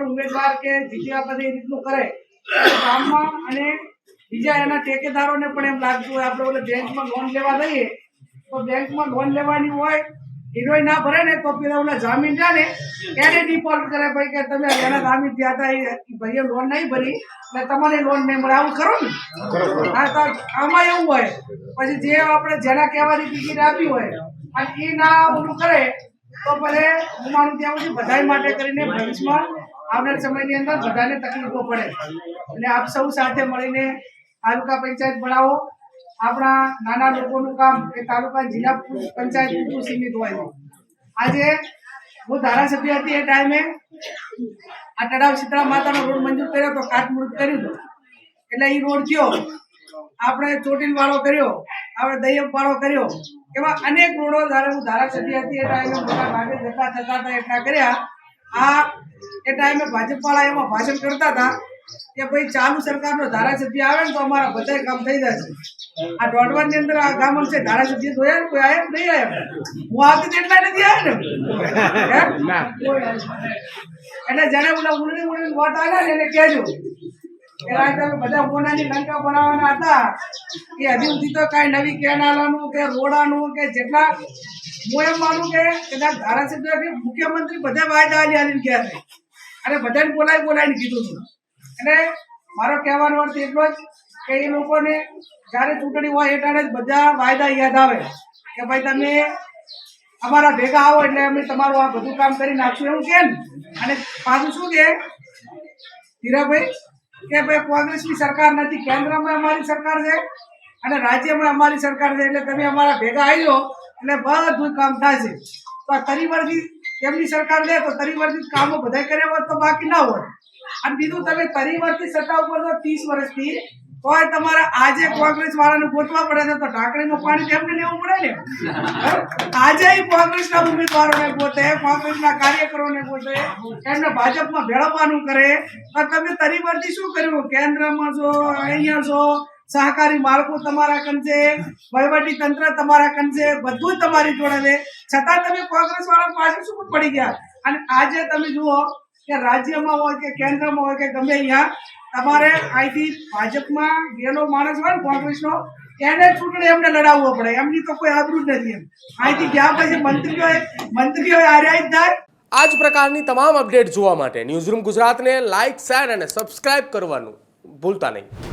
પણ ઉમેદવાર કે જીત્યા પછી એ રીતનું કરે ગામમાં અને બીજા એના ટેકેદારોને પણ એમ લાગતું હોય આપણે ઓલે બેંકમાં લોન લેવા જઈએ તો બેંકમાં લોન લેવાની હોય હીરોય ના ભરે ને તો પેલા ઓલા જામીન છે ને એને ડિફોલ્ટ કરે ભાઈ કે તમે એના જામીન થયા હતા એ ભાઈએ લોન નહીં ભરી એટલે તમારે લોન નહીં મળે આવું ખરું ને હા તો આમાં એવું હોય પછી જે આપણે જેના કહેવાની ટિકિટ આપી હોય અને એ ના ઓલું કરે તો પછી હું માનું ત્યાં સુધી બધા માટે કરીને ભવિષ્યમાં આવનાર સમયની અંદર બધાને તકલીફો પડે એટલે આપ સૌ સાથે મળીને તાલુકા પંચાયત બનાવો આપણા નાના લોકોનું કામ એ તાલુકા જિલ્લા પંચાયત પૂરતું સીમિત હોય છે આજે હું ધારાસભ્ય હતી એ ટાઈમે આ તળાવ શીતળા માતાનો રોડ મંજૂર કર્યો તો ખાતમુહૂર્ત કર્યું હતું એટલે એ રોડ થયો આપણે ચોટીલ વાળો કર્યો આપણે દૈયમ વાળો કર્યો એવા અનેક રોડો જ્યારે હું ધારાસભ્ય હતી એ ટાઈમે મોટા ભાગે જતા થતા હતા એટલા કર્યા આ એ ટાઈમે ભાજપ વાળા એમાં ભાષણ કરતા હતા કે ભાઈ ચાલુ સરકારનો ધારાસભ્ય આવે ને તો અમારા બધા કામ થઈ જશે આ દોડવાની અંદર આ ગામ છે ધારાસભ્ય જોયા કોઈ આયા નહીં આયા હું આવતી એટલા નથી આવ્યા ને એટલે જેને ઓલા ઉલડી વોટ આવ્યા ને એને કહેજો કે તમે બધા મોનાની લંકા બનાવવાના હતા એ હજી સુધી તો કાંઈ નવી કેનાલાનું કે રોડાનું કે જેટલા હું એમ માનું કે કદાચ ધારાસભ્ય કે મુખ્યમંત્રી બધા વાયદા આલી ગયા છે અને બધાને બોલાવીને કીધું હતું અને મારો કહેવાનો અર્થ એટલો જ કે એ લોકોને જ્યારે ચૂંટણી હોય એ ટાણે બધા વાયદા યાદ આવે કે ભાઈ તમે અમારા ભેગા આવો એટલે અમે તમારું આ બધું કામ કરી નાખશું એવું કેમ અને પાછું શું કે હીરાભાઈ કે ભાઈ કોંગ્રેસની સરકાર નથી કેન્દ્રમાં અમારી સરકાર છે અને રાજ્યમાં અમારી સરકાર છે એટલે તમે અમારા ભેગા આવી જાઓ એટલે બધું કામ થશે તો તરીવર્ગી એમની સરકાર લે તો તરીવર્ગી કામો બધા કર્યા હોત તો બાકી ના હોત અને બીજું તમે તરીવર્ગી સત્તા ઉપર તો 30 વર્ષથી તોય તમારે આજે કોંગ્રેસ વાળાને ગોતવા પડે છે તો ઢાંકણીનું પાણી તેમને લેવું પડે ને આજે કોંગ્રેસના ઉમેદવારોને ગોતે કોંગ્રેસના કાર્યકરોને ગોતે એમને ભાજપમાં ભેળવવાનું કરે તો તમે તરીવર્ગી શું કર્યું કેન્દ્રમાં છો અહીંયા છો સહકારી માળખું તમારા કન છે વહીવટી તંત્ર તમારા કન છે બધું જ તમારી જોડે છે છતાં તમે કોંગ્રેસ વાળા પાછળ શું પડી ગયા અને આજે તમે જુઓ કે રાજ્યમાં હોય કે કેન્દ્રમાં હોય કે ગમે અહીંયા તમારે અહીંથી ભાજપમાં ગયેલો માણસ હોય ને કોંગ્રેસનો એને ચૂંટણી એમને લડાવવો પડે એમની તો કોઈ આબરૂ જ નથી એમ અહીંથી ગયા પછી મંત્રીઓ આર્યા જ થાય। આ જ પ્રકારની તમામ અપડેટ જોવા માટે ન્યૂઝરૂમ ગુજરાતને લાઇક શેર અને સબસ્ક્રાઇબ કરવાનું ભૂલતા નહીં।